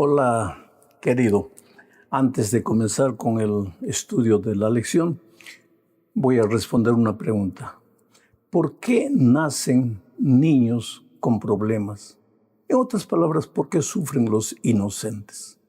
Hola, querido. Antes de comenzar con el estudio de la lección, voy a responder una pregunta. ¿Por qué nacen niños con problemas? En otras palabras, ¿por qué sufren los inocentes?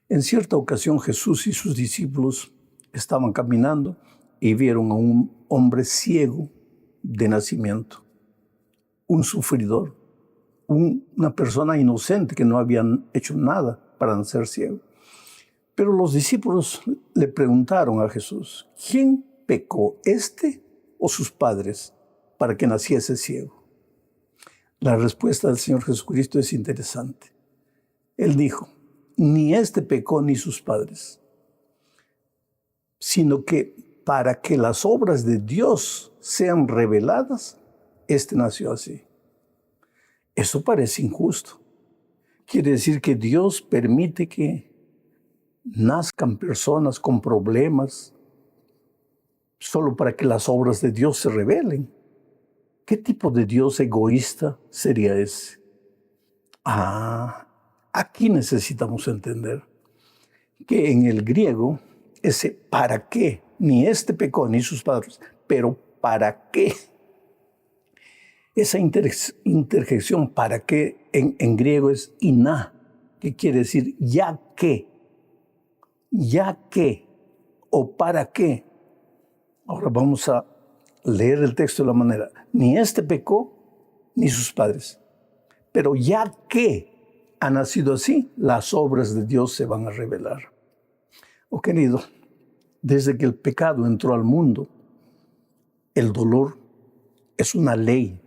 En cierta ocasión Jesús y sus discípulos estaban caminando y vieron a un hombre ciego de nacimiento, un sufridor, una persona inocente que no habían hecho nada para nacer ciego. Pero los discípulos le preguntaron a Jesús, ¿quién pecó, este o sus padres, para que naciese ciego? La respuesta del Señor Jesucristo es interesante. Él dijo, ni este pecó ni sus padres, sino que para que las obras de Dios sean reveladas, este nació así. Eso parece injusto. Quiere decir que Dios permite que nazcan personas con problemas solo para que las obras de Dios se revelen. ¿Qué tipo de Dios egoísta sería ese? Aquí necesitamos entender que en el griego ese para qué, ni este pecó ni sus padres, pero para qué. Esa interjección para qué en griego es iná, que quiere decir ya que o para qué. Ahora vamos a leer el texto de la manera, ni este pecó ni sus padres, pero ya que ha nacido así, las obras de Dios se van a revelar. Oh querido, desde que el pecado entró al mundo, el dolor es una ley.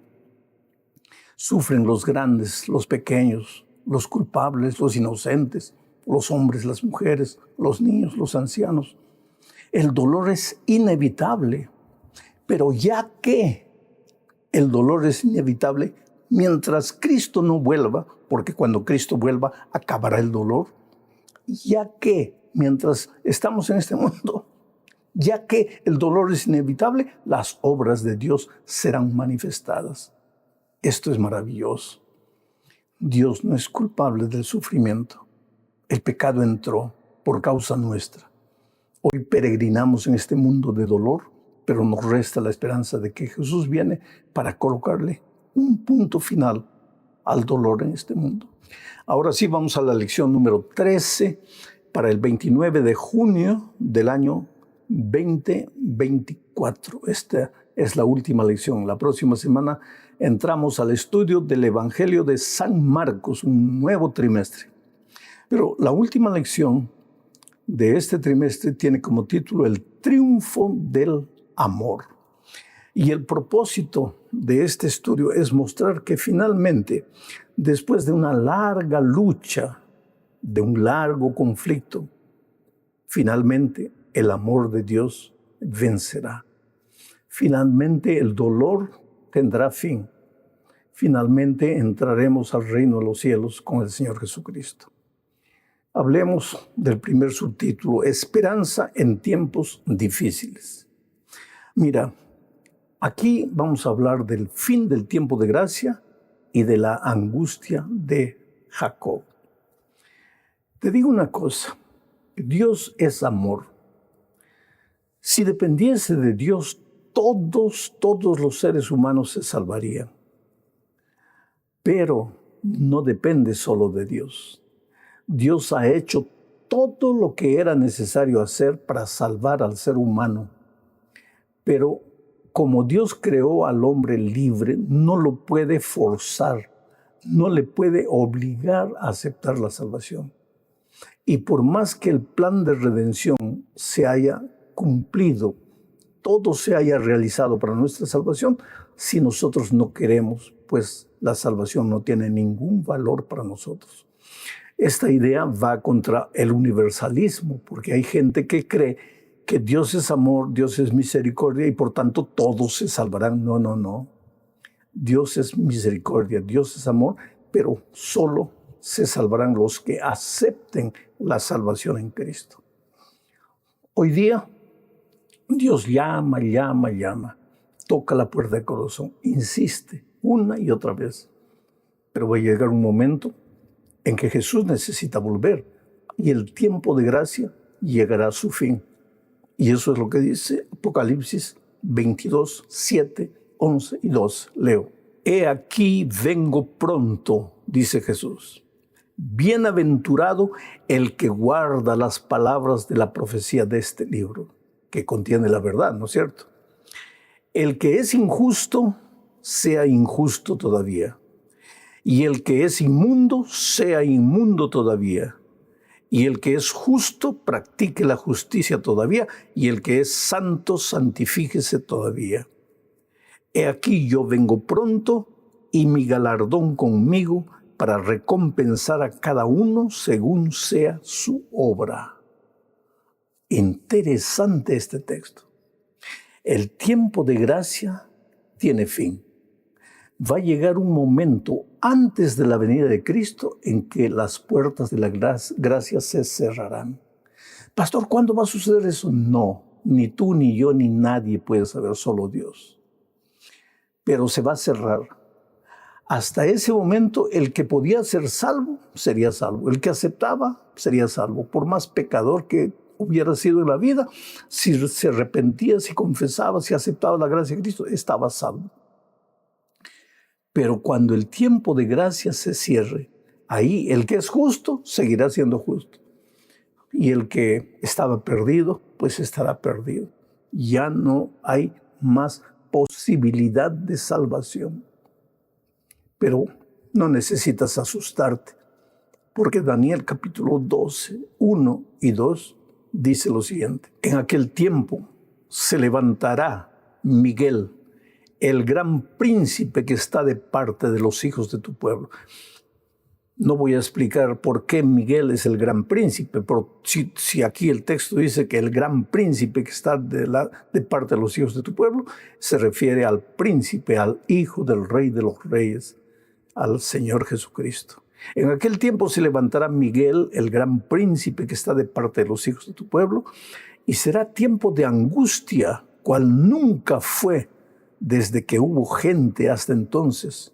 Sufren los grandes, los pequeños, los culpables, los inocentes, los hombres, las mujeres, los niños, los ancianos. El dolor es inevitable, pero ya que el dolor es inevitable, mientras Cristo no vuelva, porque cuando Cristo vuelva acabará el dolor, ya que mientras estamos en este mundo, ya que el dolor es inevitable, las obras de Dios serán manifestadas. Esto es maravilloso. Dios no es culpable del sufrimiento. El pecado entró por causa nuestra. Hoy peregrinamos en este mundo de dolor, pero nos resta la esperanza de que Jesús viene para colocarle un punto final al dolor en este mundo. Ahora sí vamos a la lección número 13 para el 29 de junio del año 2024. Esta es la última lección. La próxima semana entramos al estudio del Evangelio de San Marcos, un nuevo trimestre. Pero la última lección de este trimestre tiene como título El triunfo del amor. Y el propósito de este estudio es mostrar que finalmente, después de una larga lucha, de un largo conflicto, finalmente el amor de Dios vencerá. Finalmente el dolor tendrá fin. Finalmente entraremos al reino de los cielos con el Señor Jesucristo. Hablemos del primer subtítulo, Esperanza en tiempos difíciles. Mira, aquí vamos a hablar del fin del tiempo de gracia y de la angustia de Jacob. Te digo una cosa, Dios es amor. Si dependiese de Dios, todos los seres humanos se salvarían. Pero no depende solo de Dios. Dios ha hecho todo lo que era necesario hacer para salvar al ser humano. Pero como Dios creó al hombre libre, no lo puede forzar, no le puede obligar a aceptar la salvación. Y por más que el plan de redención se haya cumplido, todo se haya realizado para nuestra salvación, si nosotros no queremos, pues la salvación no tiene ningún valor para nosotros. Esta idea va contra el universalismo, porque hay gente que cree que Dios es amor, Dios es misericordia y por tanto todos se salvarán. No. Dios es misericordia, Dios es amor, pero solo se salvarán los que acepten la salvación en Cristo. Hoy día, Dios llama, toca la puerta del corazón, insiste una y otra vez. Pero va a llegar un momento en que Jesús necesita volver y el tiempo de gracia llegará a su fin. Y eso es lo que dice Apocalipsis 22, 7, 11 y 12. Leo. He aquí vengo pronto, dice Jesús. Bienaventurado el que guarda las palabras de la profecía de este libro, que contiene la verdad, ¿no es cierto? El que es injusto, sea injusto todavía. Y el que es inmundo, sea inmundo todavía. Y el que es justo, practique la justicia todavía. Y el que es santo, santifíquese todavía. He aquí yo vengo pronto, y mi galardón conmigo, para recompensar a cada uno según sea su obra. Interesante este texto. El tiempo de gracia tiene fin. Va a llegar un momento antes de la venida de Cristo en que las puertas de la gracia se cerrarán. Pastor, ¿cuándo va a suceder eso? No, ni tú, ni yo, ni nadie puede saber, solo Dios. Pero se va a cerrar. Hasta ese momento, el que podía ser salvo, sería salvo. El que aceptaba, sería salvo. Por más pecador que hubiera sido en la vida, si se arrepentía, si confesaba, si aceptaba la gracia de Cristo, estaba salvo. Pero cuando el tiempo de gracia se cierre, ahí el que es justo seguirá siendo justo. Y el que estaba perdido, pues estará perdido. Ya no hay más posibilidad de salvación. Pero no necesitas asustarte, porque Daniel capítulo 12, 1 y 2 dice lo siguiente. En aquel tiempo se levantará Miguel, el gran príncipe que está de parte de los hijos de tu pueblo. No voy a explicar por qué Miguel es el gran príncipe, pero si aquí el texto dice que el gran príncipe que está de parte de los hijos de tu pueblo, se refiere al príncipe, al hijo del rey de los reyes, al Señor Jesucristo. En aquel tiempo se levantará Miguel, el gran príncipe que está de parte de los hijos de tu pueblo, y será tiempo de angustia, cual nunca fue desde que hubo gente hasta entonces.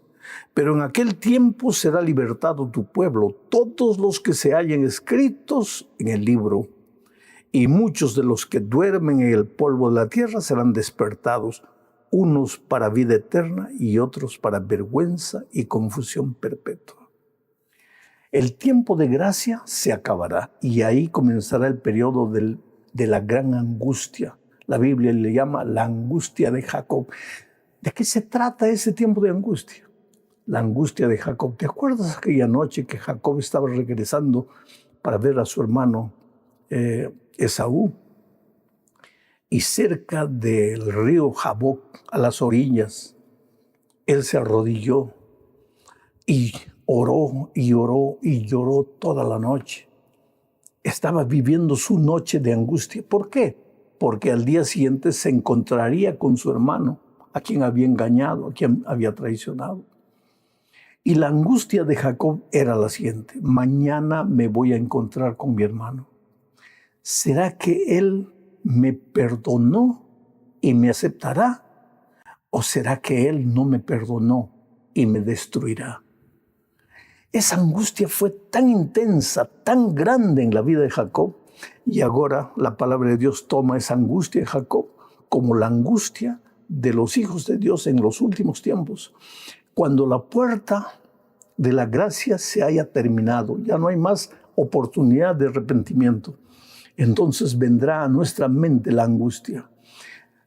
Pero en aquel tiempo será libertado tu pueblo, todos los que se hallen escritos en el libro, y muchos de los que duermen en el polvo de la tierra serán despertados, unos para vida eterna y otros para vergüenza y confusión perpetua. El tiempo de gracia se acabará y ahí comenzará el periodo de la gran angustia. La Biblia le llama la angustia de Jacob. ¿De qué se trata ese tiempo de angustia? La angustia de Jacob. ¿Te acuerdas aquella noche que Jacob estaba regresando para ver a su hermano Esaú? Y cerca del río Jaboc, a las orillas, él se arrodilló y oró y oró y lloró toda la noche. Estaba viviendo su noche de angustia. ¿Por qué? Porque al día siguiente se encontraría con su hermano, a quien había engañado, a quien había traicionado. Y la angustia de Jacob era la siguiente: mañana me voy a encontrar con mi hermano. ¿Será que él me perdonó y me aceptará? ¿O será que él no me perdonó y me destruirá? Esa angustia fue tan intensa, tan grande en la vida de Jacob, y ahora la palabra de Dios toma esa angustia de Jacob como la angustia de los hijos de Dios en los últimos tiempos. Cuando la puerta de la gracia se haya terminado, ya no hay más oportunidad de arrepentimiento, entonces vendrá a nuestra mente la angustia.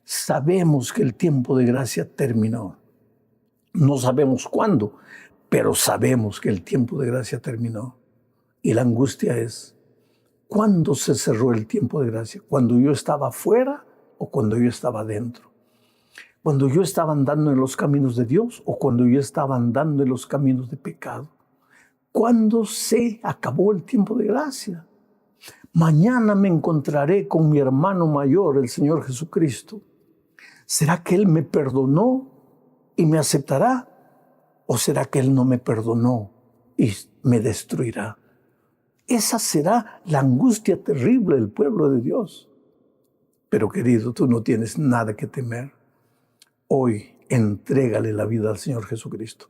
Sabemos que el tiempo de gracia terminó. No sabemos cuándo, pero sabemos que el tiempo de gracia terminó. Y la angustia es: ¿cuándo se cerró el tiempo de gracia? ¿Cuando yo estaba afuera o cuando yo estaba dentro? ¿Cuando yo estaba andando en los caminos de Dios o cuando yo estaba andando en los caminos de pecado? ¿Cuándo se acabó el tiempo de gracia? Mañana me encontraré con mi hermano mayor, el Señor Jesucristo. ¿Será que Él me perdonó y me aceptará? ¿O será que Él no me perdonó y me destruirá? Esa será la angustia terrible del pueblo de Dios. Pero querido, tú no tienes nada que temer. Hoy entrégale la vida al Señor Jesucristo.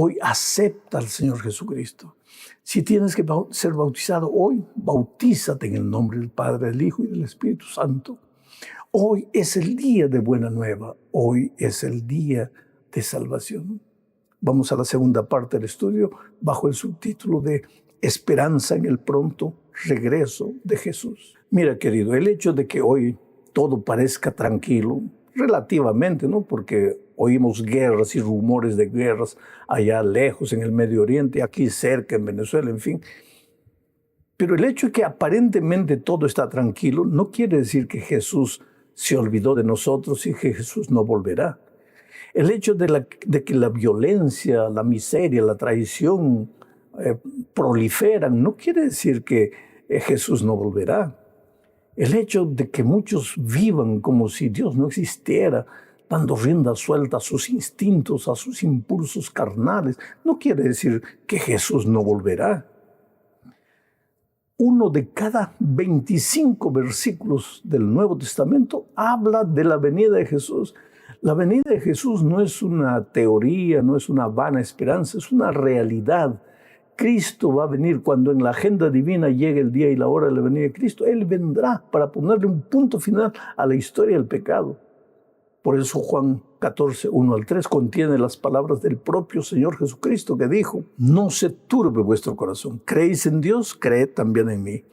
hoy acepta al Señor Jesucristo. Si tienes que ser bautizado hoy, bautízate en el nombre del Padre, del Hijo y del Espíritu Santo. Hoy es el día de buena nueva. Hoy es el día de salvación. Vamos a la segunda parte del estudio bajo el subtítulo de Esperanza en el pronto regreso de Jesús. Mira, querido, el hecho de que hoy todo parezca tranquilo, relativamente, ¿no? Porque oímos guerras y rumores de guerras allá lejos en el Medio Oriente, aquí cerca en Venezuela, en fin. Pero el hecho de que aparentemente todo está tranquilo no quiere decir que Jesús se olvidó de nosotros y que Jesús no volverá. El hecho de que la violencia, la miseria, la traición proliferan no quiere decir que Jesús no volverá. El hecho de que muchos vivan como si Dios no existiera, dando rienda suelta a sus instintos, a sus impulsos carnales, no quiere decir que Jesús no volverá. Uno de cada 25 versículos del Nuevo Testamento habla de la venida de Jesús. La venida de Jesús no es una teoría, no es una vana esperanza, es una realidad. Cristo va a venir cuando en la agenda divina llegue el día y la hora de la venida de Cristo. Él vendrá para ponerle un punto final a la historia del pecado. Por eso Juan 14, 1 al 3 contiene las palabras del propio Señor Jesucristo que dijo: no se turbe vuestro corazón. ¿Creéis en Dios? Creed también en mí.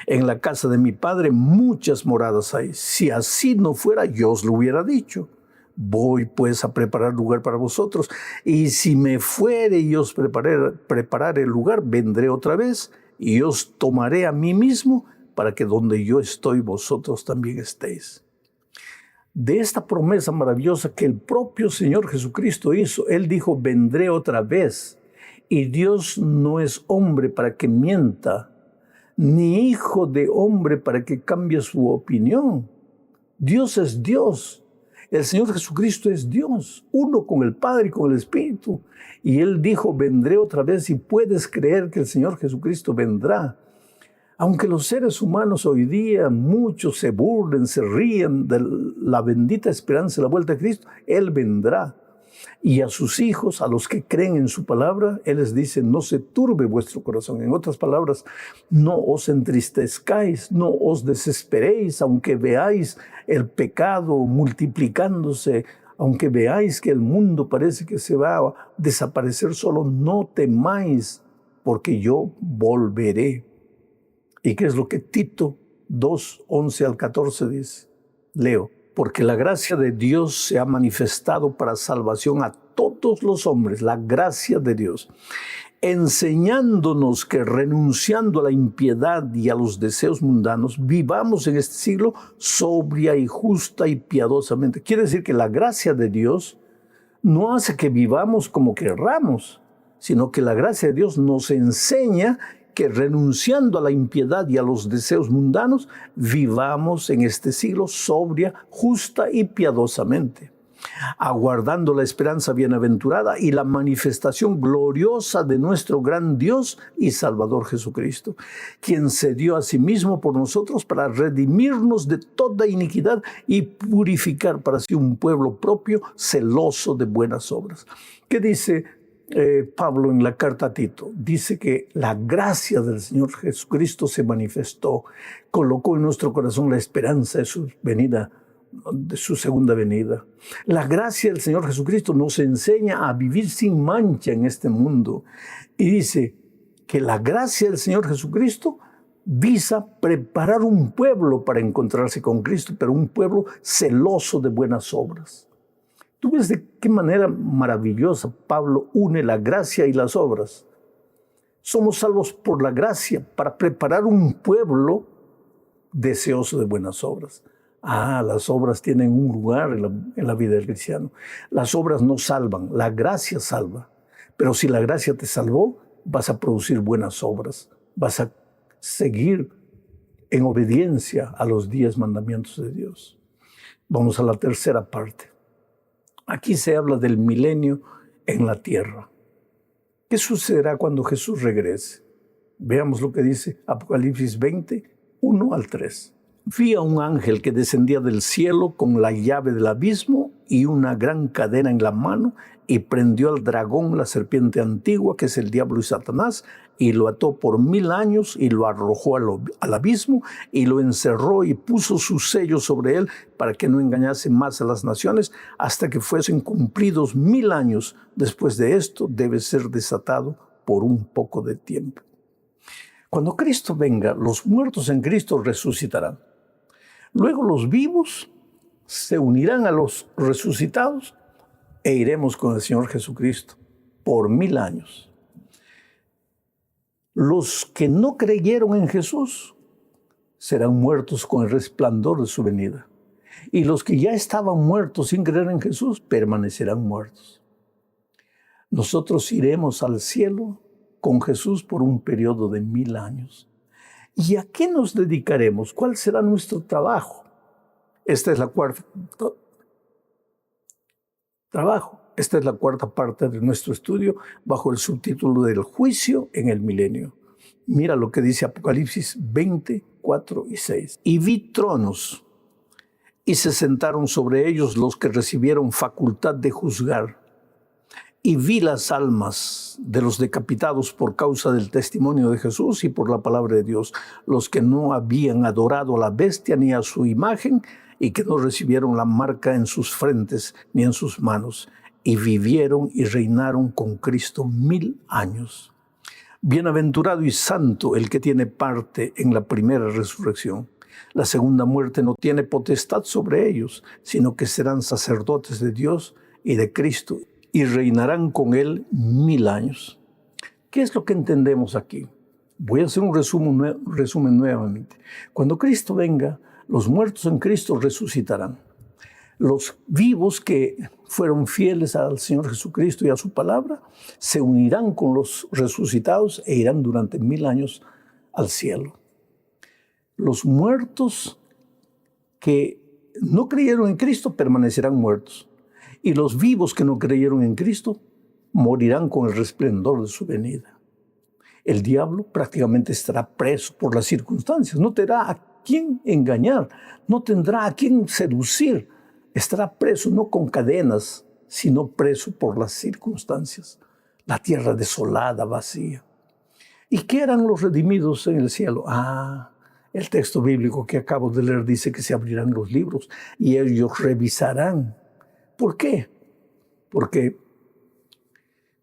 En la casa de mi Padre muchas moradas hay. Si así no fuera, yo os lo hubiera dicho. Voy pues a preparar lugar para vosotros, y si me fuere y os prepararé el lugar, vendré otra vez y os tomaré a mí mismo, para que donde yo estoy, vosotros también estéis. De esta promesa maravillosa que el propio Señor Jesucristo hizo, Él dijo: vendré otra vez. Y Dios no es hombre para que mienta, ni hijo de hombre para que cambie su opinión. Dios es Dios. El Señor Jesucristo es Dios, uno con el Padre y con el Espíritu. Y Él dijo: vendré otra vez, y puedes creer que el Señor Jesucristo vendrá. Aunque los seres humanos hoy día, muchos se burlen, se ríen de la bendita esperanza de la vuelta de Cristo, Él vendrá. Y a sus hijos, a los que creen en su palabra, Él les dice: no se turbe vuestro corazón. En otras palabras, no os entristezcáis, no os desesperéis, aunque veáis el pecado multiplicándose, aunque veáis que el mundo parece que se va a desaparecer solo, no temáis, porque yo volveré. ¿Y qué es lo que Tito 2, 11 al 14 dice? Leo: porque la gracia de Dios se ha manifestado para salvación a todos los hombres, la gracia de Dios, enseñándonos que renunciando a la impiedad y a los deseos mundanos, vivamos en este siglo sobria y justa y piadosamente. Quiere decir que la gracia de Dios no hace que vivamos como querramos, sino que la gracia de Dios nos enseña que renunciando a la impiedad y a los deseos mundanos, vivamos en este siglo sobria, justa y piadosamente, aguardando la esperanza bienaventurada y la manifestación gloriosa de nuestro gran Dios y Salvador Jesucristo, quien se dio a sí mismo por nosotros para redimirnos de toda iniquidad y purificar para sí un pueblo propio, celoso de buenas obras. ¿Qué dice Pablo en la carta a Tito? Dice que la gracia del Señor Jesucristo se manifestó, colocó en nuestro corazón la esperanza de su venida, de su segunda venida. La gracia del Señor Jesucristo nos enseña a vivir sin mancha en este mundo. Y dice que la gracia del Señor Jesucristo visa preparar un pueblo para encontrarse con Cristo, pero un pueblo celoso de buenas obras. ¿Tú ves de qué manera maravillosa Pablo une la gracia y las obras? Somos salvos por la gracia para preparar un pueblo deseoso de buenas obras. Las obras tienen un lugar en la vida del cristiano. Las obras no salvan, la gracia salva. Pero si la gracia te salvó, vas a producir buenas obras. Vas a seguir en obediencia a los 10 mandamientos de Dios. Vamos a la tercera parte. Aquí se habla del milenio en la tierra. ¿Qué sucederá cuando Jesús regrese? Veamos lo que dice Apocalipsis 20, 1 al 3. Vi a un ángel que descendía del cielo con la llave del abismo y una gran cadena en la mano, y prendió al dragón, la serpiente antigua, que es el diablo y Satanás, y lo ató por 1000 años y lo arrojó al abismo y lo encerró y puso su sello sobre él para que no engañase más a las naciones hasta que fuesen cumplidos 1000 años. Después de esto debe ser desatado por un poco de tiempo. Cuando Cristo venga, los muertos en Cristo resucitarán. Luego los vivos se unirán a los resucitados e iremos con el Señor Jesucristo por 1000 años. Los que no creyeron en Jesús serán muertos con el resplandor de su venida. Y los que ya estaban muertos sin creer en Jesús permanecerán muertos. Nosotros iremos al cielo con Jesús por un periodo de 1000 años. ¿Y a qué nos dedicaremos? ¿Cuál será nuestro trabajo? Esta es la cuarta parte de nuestro estudio bajo el subtítulo del juicio en el milenio. Mira lo que dice Apocalipsis 20, 4 y 6. Y vi tronos, y se sentaron sobre ellos los que recibieron facultad de juzgar. Y vi las almas de los decapitados por causa del testimonio de Jesús y por la palabra de Dios, los que no habían adorado a la bestia ni a su imagen, y que no recibieron la marca en sus frentes ni en sus manos, y vivieron y reinaron con Cristo 1000 años. Bienaventurado y santo el que tiene parte en la primera resurrección. La segunda muerte no tiene potestad sobre ellos, sino que serán sacerdotes de Dios y de Cristo, y reinarán con él 1000 años. ¿Qué es lo que entendemos aquí? Voy a hacer un resumen nuevamente. Cuando Cristo venga, los muertos en Cristo resucitarán. Los vivos que fueron fieles al Señor Jesucristo y a su palabra se unirán con los resucitados e irán durante 1000 años al cielo. Los muertos que no creyeron en Cristo permanecerán muertos. Y los vivos que no creyeron en Cristo morirán con el resplendor de su venida. El diablo prácticamente estará preso por las circunstancias. No tendrá a quién engañar, no tendrá a quién seducir. Estará preso no con cadenas, sino preso por las circunstancias. La tierra desolada, vacía. ¿Y qué harán los redimidos en el cielo? El texto bíblico que acabo de leer dice que se abrirán los libros y ellos revisarán. ¿Por qué? Porque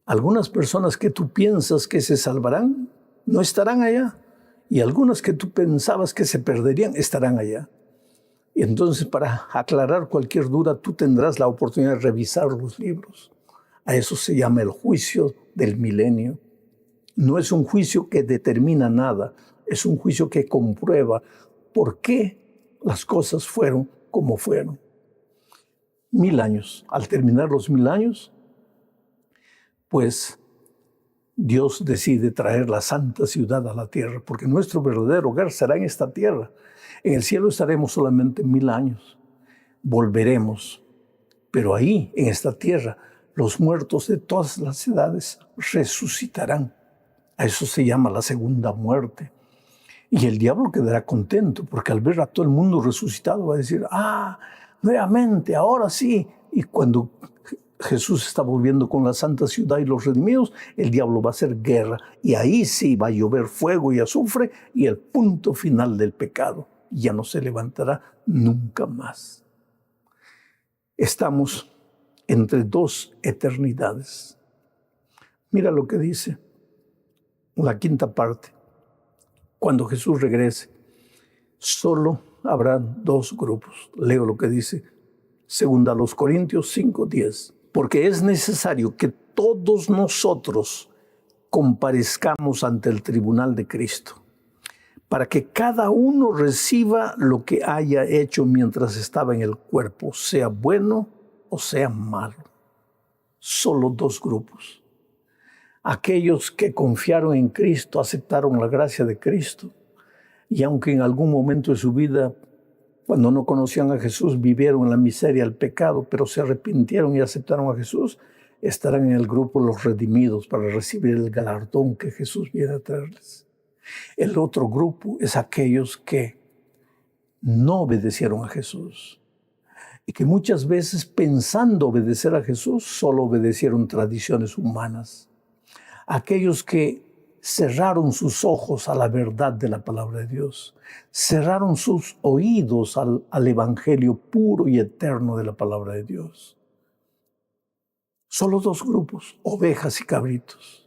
algunas personas que tú piensas que se salvarán no estarán allá, y algunas que tú pensabas que se perderían estarán allá. Y entonces, para aclarar cualquier duda, tú tendrás la oportunidad de revisar los libros. A eso se llama el juicio del milenio. No es un juicio que determina nada, es un juicio que comprueba por qué las cosas fueron como fueron. 1000 años. Al terminar los 1000 años, pues Dios decide traer la santa ciudad a la tierra, porque nuestro verdadero hogar será en esta tierra. En el cielo estaremos solamente 1000 años. Volveremos, pero ahí, en esta tierra, los muertos de todas las edades resucitarán. A eso se llama la segunda muerte. Y el diablo quedará contento, porque al ver a todo el mundo resucitado va a decir, nuevamente, ahora sí. Y cuando Jesús está volviendo con la santa ciudad y los redimidos, el diablo va a hacer guerra. Y ahí sí va a llover fuego y azufre y el punto final del pecado. Ya no se levantará nunca más. Estamos entre dos eternidades. Mira lo que dice la quinta parte. Cuando Jesús regrese, solo habrá dos grupos. Leo lo que dice 2 Corintios 5:10. Porque es necesario que todos nosotros comparezcamos ante el tribunal de Cristo, para que cada uno reciba lo que haya hecho mientras estaba en el cuerpo, sea bueno o sea malo. Solo dos grupos. Aquellos que confiaron en Cristo, aceptaron la gracia de Cristo, y aunque en algún momento de su vida, cuando no conocían a Jesús, vivieron en la miseria, el pecado, pero se arrepintieron y aceptaron a Jesús, estarán en el grupo los redimidos para recibir el galardón que Jesús viene a traerles. El otro grupo es aquellos que no obedecieron a Jesús. Y que muchas veces pensando obedecer a Jesús, solo obedecieron tradiciones humanas. Aquellos que cerraron sus ojos a la verdad de la palabra de Dios, cerraron sus oídos al evangelio puro y eterno de la palabra de Dios. Solo dos grupos, ovejas y cabritos.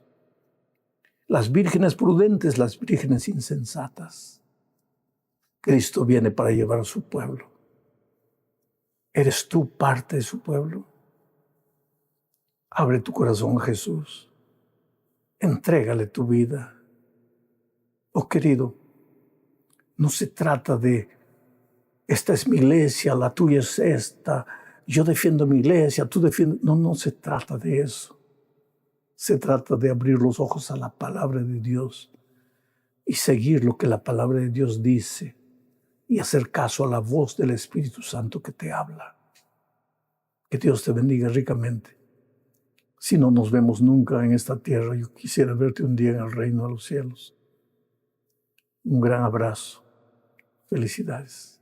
Las vírgenes prudentes, las vírgenes insensatas. Cristo viene para llevar a su pueblo. ¿Eres tú parte de su pueblo? Abre tu corazón a Jesús. Entrégale tu vida. Oh querido, no se trata de esta es mi iglesia, la tuya es esta, yo defiendo mi iglesia, tú defiendes. No, no se trata de eso. Se trata de abrir los ojos a la palabra de Dios y seguir lo que la palabra de Dios dice y hacer caso a la voz del Espíritu Santo que te habla. Que Dios te bendiga ricamente. Si no nos vemos nunca en esta tierra, yo quisiera verte un día en el reino de los cielos. Un gran abrazo. Felicidades.